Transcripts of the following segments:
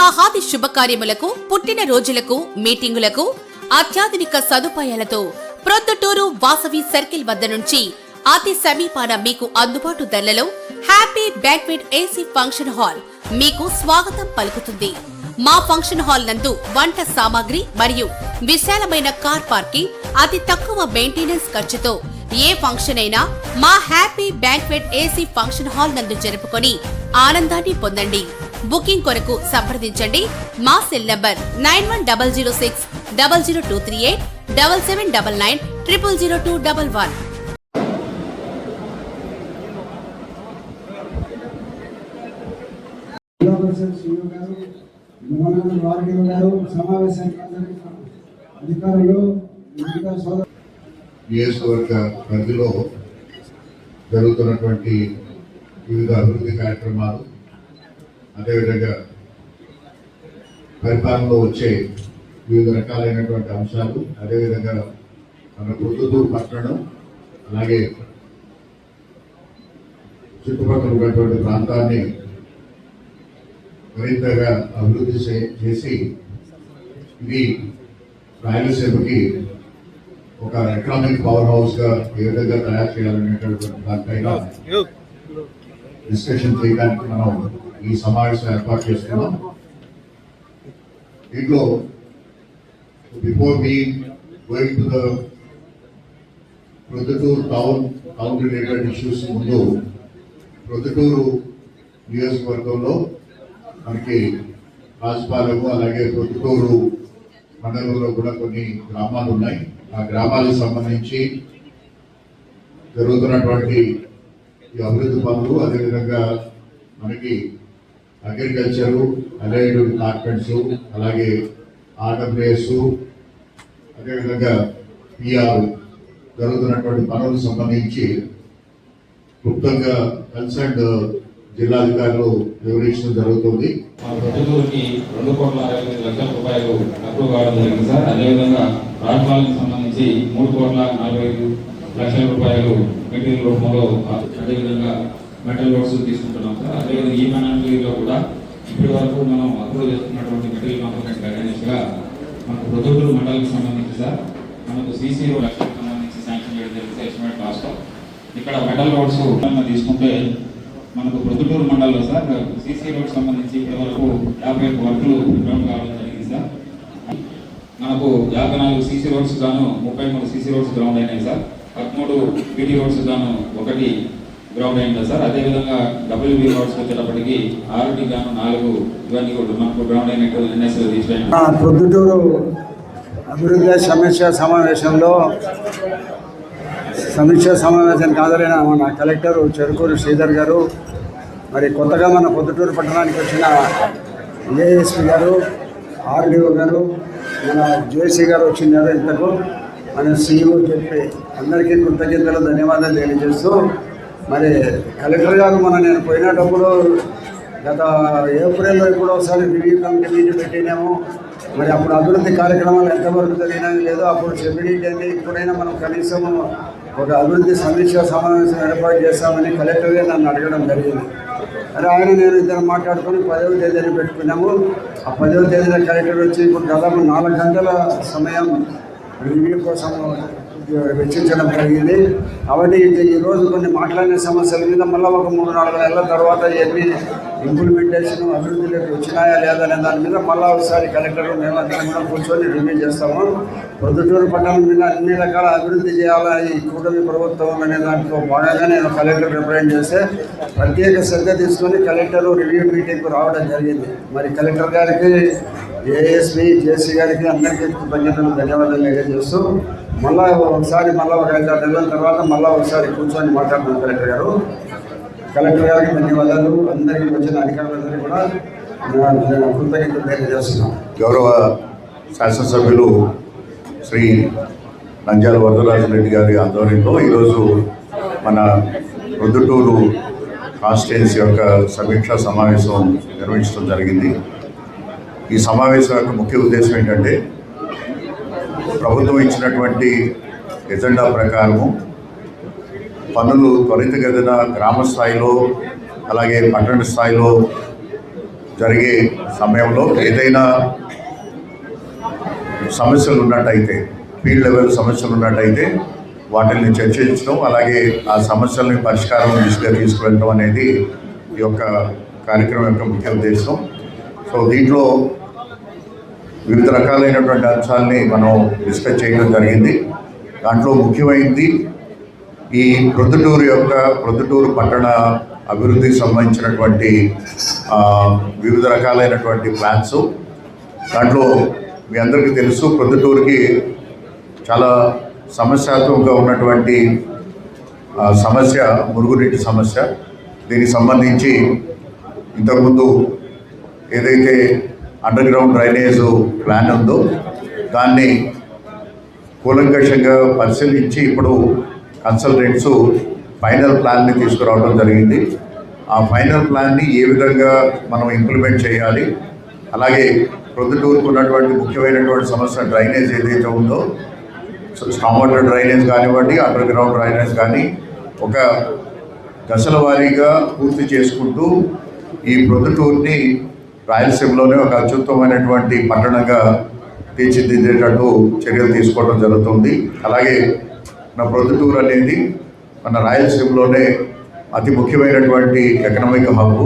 వివాహాది శుభకార్యములకు, పుట్టిన రోజులకు, మీటింగులకు అత్యాధునిక సదుపాయాలతో ప్రొద్దుటూరు వాసవి సర్కిల్ వద్ద నుంచి అతి సమీపాన మీకు అందుబాటు ధరలలో happy banquet AC function hall మీకు స్వాగతం పలుకుతుంది. మా ఫంక్షన్ హాల్ నందు వంట సామాగ్రి మరియు విశాలమైన కార్ పార్కింగ్, అతి తక్కువ మెయింటెనెన్స్ ఖర్చుతో ఏ ఫంక్షన్ అయినా మా happy banquet AC function hall నందు జరుపుకొని ఆనందాన్ని పొందండి. బుకింగ్ కొరకు సంప్రదించండి. మా సెల్ నంబర్ 9100600238 7799900211. నియోజకవర్గ పరిధిలో జరుగుతున్నటువంటి వివిధ అభివృద్ధి కార్యక్రమాలు, అదేవిధంగా పరిపాలనలో వచ్చే వివిధ రకాలైనటువంటి అంశాలు, అదేవిధంగా మన ప్రొద్దుటూరు పట్టణం అలాగే చుట్టుపక్కల ఉన్నటువంటి ప్రాంతాన్ని మరింతగా అభివృద్ధి చేసి ఇది రాయలసీమకి ఒక ఎకనామిక్ పవర్ హౌస్ గా ఏ విధంగా తయారు చేయాలనేటువంటి దానిపైన డిస్కషన్ చేయడానికి మనం ఈ సమావేశం ఏర్పాటు చేస్తున్నాం. దీంట్లో before me going to the Proddatur town related issues ముందు ప్రొద్దుటూరు నియోజకవర్గంలో మనకి రాజపాలెము అలాగే ప్రొద్దుటూరు మండలంలో కూడా కొన్ని గ్రామాలు ఉన్నాయి. ఆ గ్రామాలకు సంబంధించి జరుగుతున్నటువంటి ఈ అభివృద్ధి పనులు, అదేవిధంగా మనకి అగ్రికల్చరు, అలైడ్ డిపార్ట్మెంట్స్, అలాగే ఆర్డబ్ల్యూఎస్, అదేవిధంగా పిఆర్ జరుగుతున్నటువంటి పనులకు సంబంధించి క్లుప్తంగా కన్సర్న్డ్ జిల్లాధికారులు వివరించడం జరుగుతుంది. ప్రొద్దుటూరుకి 2,65,00,000 రూపాయలు అప్రూవ్ కావడం జరిగింది సార్. అదేవిధంగా రాజపాలెంకి సంబంధించి 3,45,00,000 రూపాయలు మెటీరియల్ రూపంలో, అదేవిధంగా మెటల్ లోడ్స్ తీసుకుంటున్నాం సార్. అదేవిధంగా ఈ ఫైనాన్షియల్ లో కూడా ఇప్పటి వరకు మనం అప్రూవ్ చేసుకున్నటువంటి మెటీరియల్ కాంపోనెంట్ అగైనెస్ట్ గా మనకు ప్రొద్దుటూరు మండలికి సంబంధించి సార్ మనకు సీసీ రోడ్ సంబంధించి శాంక్షన్ చేయడం జరిగింది ఎస్టిమేట్ కాస్ట్. ఇక్కడ మెటల్ లోడ్స్ తీసుకుంటే మనకు ప్రొద్దుటూరు మండలంలో సార్ సీసీ రోడ్ సంబంధించి ఇప్పటి వరకు 51 వర్కులు గ్రౌండ్ కావడం జరిగింది సార్. మనకు 54 సీసీ రోడ్స్ గాను 33 సీసీ రోడ్స్ గ్రౌండ్ అయినాయి సార్. 13 పీటీ రోడ్స్ గాను 1 గ్రౌండ్ అయింది సార్. అదేవిధంగా డబ్ల్యూబీ రోడ్స్ వచ్చేటప్పటికి 6 గాను 4 ఇవన్నీ కూడా మనకు గ్రౌండ్ అయినట్టు ఎన్ఎస్ తీసిపోయింది. ప్రొద్దుటూరు అభివృద్ధి సమీక్షా సమావేశానికి హాజరైన మన కలెక్టర్ చెరుకూరు శ్రీధర్ గారు, మరి కొత్తగా మన పొద్దుటూరు పట్టణానికి వచ్చిన ఏఎస్పీ గారు, ఆర్డీఓ గారు, మన జేసీ గారు వచ్చినారు. ఇంతకు మన సీఈఓ చెప్పి అందరికీ కృతజ్ఞతలు, ధన్యవాదాలు తెలియజేస్తూ, మరి కలెక్టర్ గారు నేను పోయినప్పుడు గత ఏప్రిల్లో ఇప్పుడు ఒకసారి రివ్యూ కమిటీ మీటింగ్ పెట్టినాము. మరి అప్పుడు అభివృద్ధి కార్యక్రమాలు ఎంతవరకు జరిగినాయి లేదో అప్పుడు చెప్పినట్టు ఇప్పుడైనా మనం కనీసం ఒక అభివృద్ధి సమీక్ష సమావేశం ఏర్పాటు చేస్తామని కలెక్టర్గా నన్ను అడగడం జరిగింది. మరి ఆయన నేను ఇద్దరు మాట్లాడుకొని 10వ తేదీని పెట్టుకున్నాము. ఆ 10వ తేదీన కలెక్టర్ వచ్చి ఇప్పుడు దాదాపు 4 గంటల సమయం రివ్యూ కోసం వెచ్చించడం జరిగింది. కాబట్టి ఈరోజు కొన్ని మాట్లాడిన సమస్యల మీద మళ్ళీ ఒక 3-4 నెలల తర్వాత ఎన్ని ఇంప్లిమెంటేషన్ అభివృద్ధిలోకి వచ్చినాయా లేదా అనే దాని మీద మళ్ళీ ఒకసారి కలెక్టర్ మేమందరం కూడా కూర్చొని రివ్యూ చేస్తాము. ప్రొద్దుటూరు పట్టణం మీద అన్ని రకాల అభివృద్ధి చేయాలా ఈ కూటమి ప్రభుత్వం అనే దాంట్లో భాగంగా నేను కలెక్టర్ రిప్రజెంట్ చేస్తే ప్రత్యేక శ్రద్ధ తీసుకొని కలెక్టర్ రివ్యూ మీటింగ్కు రావడం జరిగింది. మరి కలెక్టర్ గారికి, ఏఎస్పీ, జేసీ గారికి అందరికీ కృతజ్ఞతలు, ధన్యవాదాలు తెలియజేస్తూ మళ్ళీ ఒకసారి ఒక 5-6 నెలల తర్వాత మళ్ళీ ఒకసారి కూర్చొని మాట్లాడుతున్నాం కలెక్టర్ గారికి ధన్యవాదాలు. అందరికీ వచ్చిన అధికారులందరికీ కూడా కృతజ్ఞతలు తెలియజేస్తున్నాం. గౌరవ శాసనసభ్యులు శ్రీ నంద్యాల వరదరాజరెడ్డి గారి ఆధ్వర్యంలో ఈరోజు మన ప్రొద్దుటూరు కాన్స్టిట్యుయెన్సీ యొక్క సమీక్షా సమావేశం నిర్వహించడం జరిగింది. ఈ సమావేశం యొక్క ముఖ్య ఉద్దేశం ఏంటంటే ప్రభుత్వం ఇచ్చినటువంటి ఎజెండా ప్రకారము పనులు త్వరితగతిన గ్రామ స్థాయిలో అలాగే పట్టణ స్థాయిలో జరిగే సమయంలో ఏదైనా సమస్యలు ఉన్నట్టయితే, ఫీల్డ్ లెవెల్ సమస్యలు ఉన్నట్టయితే వాటిని చర్చించడం, అలాగే ఆ సమస్యలని పరిష్కారం దిశగా తీసుకువెళ్ళడం అనేది ఈ యొక్క కార్యక్రమం యొక్క ముఖ్య ఉద్దేశం. సో దీంట్లో వివిధ రకాలైనటువంటి అంశాలని మనం డిస్కస్ చేయడం జరిగింది. దాంట్లో ముఖ్యమైనది ఈ ప్రొద్దుటూరు పట్టణ అభివృద్ధికి సంబంధించినటువంటి వివిధ రకాలైనటువంటి ప్లాన్స్. దాంట్లో మీ అందరికీ తెలుసు, ప్రొద్దుటూరుకి చాలా సమస్యాత్మకంగా ఉన్నటువంటి సమస్య మురుగునీటి సమస్య. దీనికి సంబంధించి ఇంతకుముందు ఏదైతే అండర్ గ్రౌండ్ డ్రైనేజ్ ప్లాన్ ఉందో దాన్ని కూలంకషంగా పరిశీలించి ఇప్పుడు కన్సల్టెంట్స్ ఫైనల్ ప్లాన్ని తీసుకురావడం జరిగింది. ఆ ఫైనల్ ప్లాన్ని ఏ విధంగా మనం ఇంప్లిమెంట్ చేయాలి, అలాగే ప్రొద్దుటూరుకు ఉన్నటువంటి ముఖ్యమైనటువంటి సమస్య డ్రైనేజ్ ఏదైతే ఉందో, స్టామ్ వాటర్ డ్రైనేజ్ కానివ్వండి, అండర్ గ్రౌండ్ డ్రైనేజ్ కానీ, ఒక దశల వారీగా పూర్తి చేసుకుంటూ ఈ ప్రొద్దుటూరుని రాయలసీమలోనే ఒక అత్యుత్తమైనటువంటి పట్టణంగా తీర్చిదిద్దేటట్టు చర్యలు తీసుకోవడం జరుగుతుంది. అలాగే మన ప్రొద్దుటూరు అనేది మన రాయలసీమలోనే అతి ముఖ్యమైనటువంటి ఎకనామిక్ హబ్.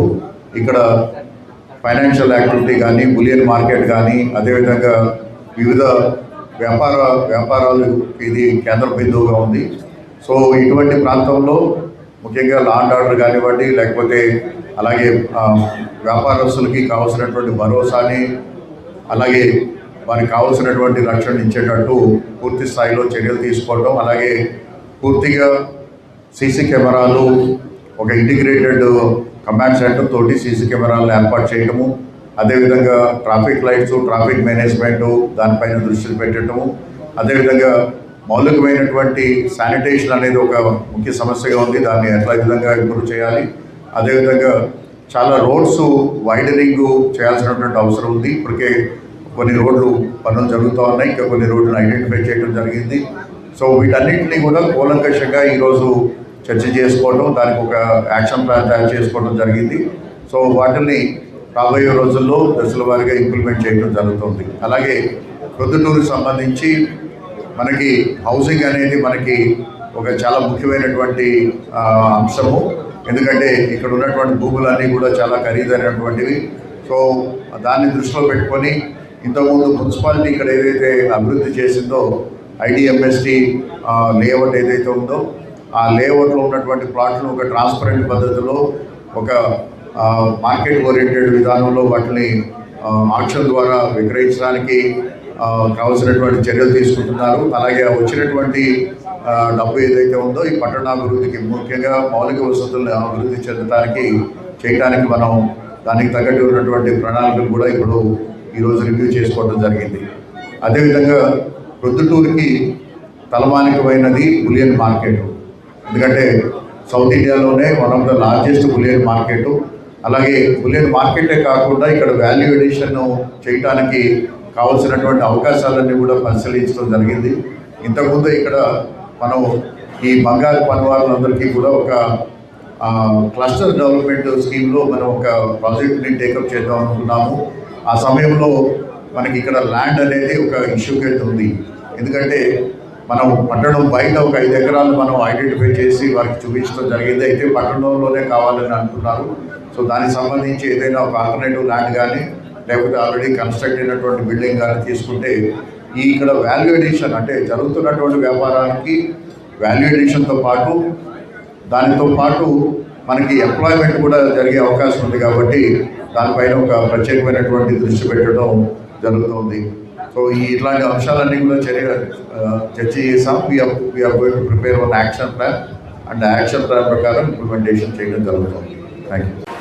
ఇక్కడ ఫైనాన్షియల్ యాక్టివిటీ కానీ, బులియన్ మార్కెట్ కానీ, అదేవిధంగా వివిధ వ్యాపారాలు ఇది కేంద్ర బిందువుగా ఉంది. సో ఇటువంటి ప్రాంతంలో ముఖ్యంగా లా అండ్ ఆర్డర్ కానివ్వండి, లేకపోతే అలాగే వ్యాపారస్తులకి కావాల్సినటువంటి భరోసాని, అలాగే వారికి కావాల్సినటువంటి రక్షణ ఇచ్చేటట్టు పూర్తి స్థాయిలో చర్యలు తీసుకోవడం, అలాగే పూర్తిగా సీసీ కెమెరాలు, ఒక ఇంటిగ్రేటెడ్ కమాండ్ సెంటర్ తోటి సీసీ కెమెరాలను ఏర్పాటు చేయడము, అదేవిధంగా ట్రాఫిక్ లైట్స్, ట్రాఫిక్ మేనేజ్మెంటు దానిపైన దృష్టి పెట్టడము, అదేవిధంగా మౌలికమైనటువంటి శానిటేషన్ అనేది ఒక ముఖ్య సమస్యగా ఉంది. దాన్ని ఎట్లా విధంగా ఇంప్రూవ్ చేయాలి. అదేవిధంగా చాలా రోడ్స్ వైడనింగ్ చేయాల్సినటువంటి అవసరం ఉంది. ఇప్పటికే కొన్ని రోడ్లు పనులు జరుగుతూ ఉన్నాయి, ఇంకా కొన్ని రోడ్లను ఐడెంటిఫై చేయడం జరిగింది. సో వీటన్నింటినీ కూడా కూలంకషంగా ఈరోజు చర్చ చేసుకోవడం, దానికి ఒక యాక్షన్ ప్లాన్ తయారు చేసుకోవడం జరిగింది. సో వాటిని రాబోయే రోజుల్లో దశల వారీగా ఇంప్లిమెంట్ చేయడం జరుగుతుంది. అలాగే ప్రొద్దుటూరుకు సంబంధించి మనకి హౌసింగ్ అనేది మనకి ఒక చాలా ముఖ్యమైనటువంటి అంశము. ఎందుకంటే ఇక్కడ ఉన్నటువంటి భూములన్నీ కూడా చాలా ఖరీదైనటువంటివి. సో దాన్ని దృష్టిలో పెట్టుకొని ఇంతకుముందు మున్సిపాలిటీ ఇక్కడ ఏదైతే అభివృద్ధి చేసిందో ఐడిఎంఎస్టీ లేఅవుట్ ఏదైతే ఉందో ఆ లేఅవుట్లో ఉన్నటువంటి ప్లాట్లను ఒక ట్రాన్స్పరెంట్ పద్ధతిలో, ఒక మార్కెట్ ఓరియంటెడ్ విధానంలో వాటిని ఆక్షన్ ద్వారా విక్రయించడానికి కావాల్సినటువంటి చర్యలు తీసుకుంటున్నారు. అలాగే వచ్చినటువంటి డబ్బు ఏదైతే ఉందో ఈ పట్టణాభివృద్ధికి, ముఖ్యంగా మౌలిక వసతులను అభివృద్ధి చేయడానికి మనం దానికి తగ్గట్టు ఉన్నటువంటి ప్రణాళికలు కూడా ఇప్పుడు ఈరోజు రివ్యూ చేసుకోవడం జరిగింది. అదేవిధంగా ప్రొద్దుటూరుకి తలమానికమైనది బులియన్ మార్కెట్. ఎందుకంటే సౌత్ ఇండియాలోనే one of the largest bullion market. అలాగే బులియన్ మార్కెటే కాకుండా ఇక్కడ వాల్యూ ఎడిషన్ చేయడానికి కావాల్సినటువంటి అవకాశాలన్నీ కూడా పరిశీలించడం జరిగింది. ఇంతకుముందు ఇక్కడ మనం ఈ బంగారు పనివారులందరికీ కూడా ఒక క్లస్టర్ డెవలప్మెంట్ స్కీమ్లో మనం ఒక ప్రాజెక్ట్ని టేకప్ చేద్దాం అనుకున్నాము. ఆ సమయంలో మనకి ఇక్కడ ల్యాండ్ అనేది ఒక ఇష్యూగా ఉంది. ఎందుకంటే మనం పట్టణం బయట ఒక 5 ఎకరాలు మనం ఐడెంటిఫై చేసి వారికి చూపించడం జరిగింది. అయితే పట్టణంలోనే కావాలని అంటున్నారు. సో దానికి సంబంధించి ఏదైనా ఒక ఆల్టర్నేటివ్ ల్యాండ్ కానీ, లేకపోతే ఆల్రెడీ కన్స్ట్రక్ట్ అయినటువంటి బిల్డింగ్ కానీ తీసుకుంటే ఇక్కడ వాల్యూ ఎడిషన్, అంటే జరుగుతున్నటువంటి వ్యాపారానికి వాల్యూ ఎడిషన్తో పాటు దానితో పాటు మనకి ఎంప్లాయ్మెంట్ కూడా జరిగే అవకాశం ఉంది. కాబట్టి దానిపైన ఒక ప్రత్యేకమైనటువంటి దృష్టి పెట్టడం జరుగుతుంది. సో ఇట్లాంటి అంశాలన్నీ కూడా చర్చ చేసాం. We are going to prepare one action plan and action plan ప్రకారం ఇంప్లిమెంటేషన్ చేయడం జరుగుతుంది. Thank you.